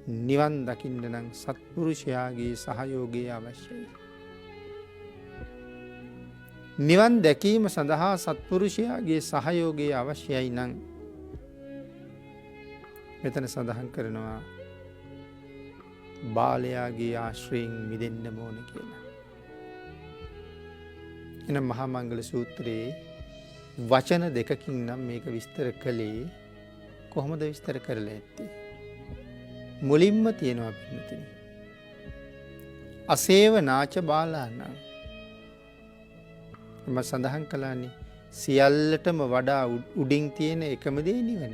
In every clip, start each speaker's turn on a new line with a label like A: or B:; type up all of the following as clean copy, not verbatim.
A: නිවන් දකින්න නම් සත්පුරුෂයාගේ සහයෝගය අවශ්‍යයි. නිවන් දැකීම සඳහා සත්පුරුෂයාගේ සහයෝගය අවශ්‍යයි නම් මෙතන සඳහන් කරනවා බාලයාගේ ආශ්‍රයෙන් මිදෙන්න ඕන කියලා. එනම් මහා මංගල සූත්‍රයේ වචන දෙකකින් නම් මේක විස්තර කළේ කොහොමද විස්තර කරලා ඇත්තේ? මුලින්ම තියෙනවා පින්නතිනි. අසේවනාච බාලානම් මම සඳහන් කළානේ සියල්ලටම වඩා උඩින් තියෙන එකම දේ නිවන.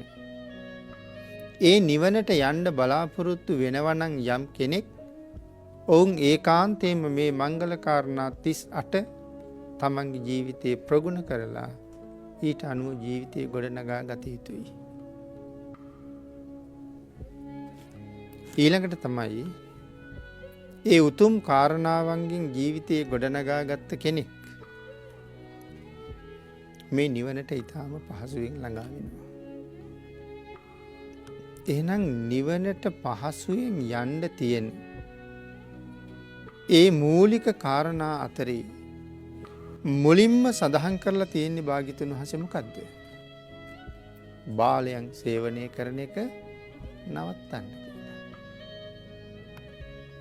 A: ඒ නිවනට යන්න බලාපොරොත්තු වෙනවා නම් යම් කෙනෙක් ඔවුන් ඒකාන්තයෙන්ම මේ මංගල කාරණා 38 තමන්ගේ ජීවිතේ ප්‍රගුණ කරලා ඊට අනුව ජීවිතේ ගොඩනගා ගත යුතුයි. ඊළඟට තමයි ඒ උතුම් කාරණාවන්ගෙන් ජීවිතේ ගොඩනගා ගත්ත කෙනෙක් මේ නිවනට ඊටාම පහසුවෙන් ළඟා වෙනවා. එහෙනම් නිවනට පහසුවෙන් යන්න තියෙන ඒ මූලික කාරණා අතරේ මුලින්ම සඳහන් කරලා තියෙන්නේ භාග්‍යතුන් වහන්සේ මොකද්ද? බාලයන් සේවනය කරන එක නවත්තන්න කියලා.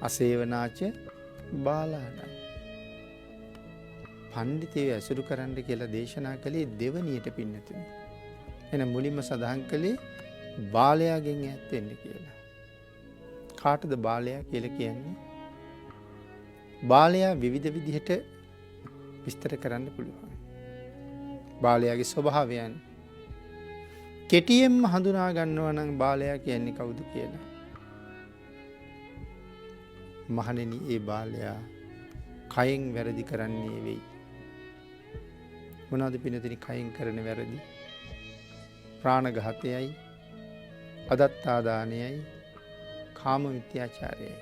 A: අසේවනාච බාලාණ පඬිතේ ඇසුරු කරන්න කියලා දේශනා කළේ දෙවනියට පින්නතුනි. එහෙනම් මුලින්ම සඳහන් කළේ බාලයාගෙන් ඈත් වෙන්න කියලා. කාටද බාලයා කියලා කියන්නේ? බාලයා විවිධ විදිහට විස්තර කරන්න පුළුවන්. බාලයාගේ ස්වභාවයන් කෙටියෙන්ම හඳුනා ගන්නවා නම් බාලයා කියන්නේ කවුද කියලා. මහණෙනි, ඒ බාලයා කයෙන් වැරදි කරන්නේ වෙයි. මොනවද පින්නතුනි කයෙන් කරන වැරදි? ප්‍රාණඝාතයයි, අදත්තාදානයයි, කාම මිත්‍යාචාරයයි.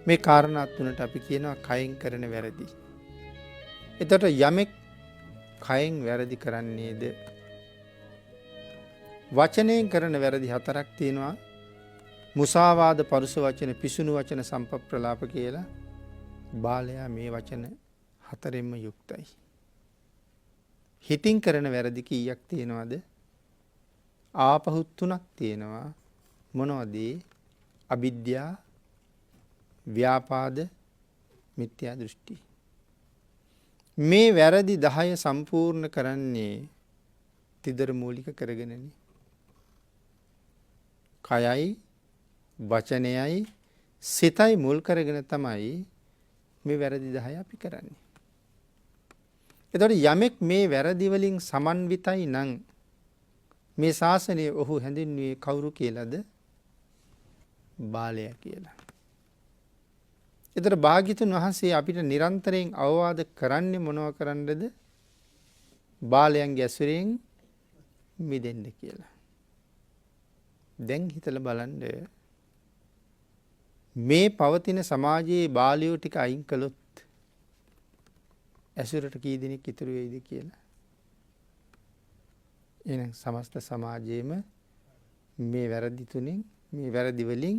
A: මේ කාරණා තුනට අපි කියනවා කයෙන් කරන වැරදි. එතකොට යමෙක් කයෙන් වැරදි කරන්නේද? වචනයෙන් කරන වැරදි හතරක් තියෙනවා. මුසාවාද, පරුෂ වචන, පිසුණු වචන, සම්පප්‍රලාප කියලා. බාලයා මේ වචන හතරෙන්ම යුක්තයි. හිතින් කරන වැරදි කීයක් තියෙනවද? ආපහු තුනක් තියෙනවා. මොනවද? අවිද්‍යා, ව්‍යාපාද, මිත්‍යා දෘෂ්ටි. මේ වැරදි 10 සම්පූර්ණ කරන්නේ තිදර මූලික කරගෙනනේ. කයයි, වචනයයි, සිතයි මුල් කරගෙන තමයි මේ වැරදි 10 අපි කරන්නේ. එතකොට යමෙක් මේ වැරදි වලින් සමන්විතයි නම් මේ ශාසනය ඔහු හැඳින්වුවේ කවුරු කියලාද? බාලයා කියලා. එතකොට භාග්‍යතුන් වහන්සේ අපිට නිරන්තරයෙන් අවවාද කරන්නේ මොනව කරන්නද? බාලයන්ගේ ඇසුරෙන් මිදෙන්න කියලා. දැන් හිතලා බලන්න මේ පවතින සමාජයේ බාලයෝ ටික අයින් කළොත් ඇසුරට කී දෙනෙක් ඉතුරු වෙයිද කියලා. එහෙනම් සමස්ත සමාජයේම මේ වැරදි තුنين මේ වැරදි වලින්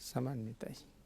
A: සමන්විතයි.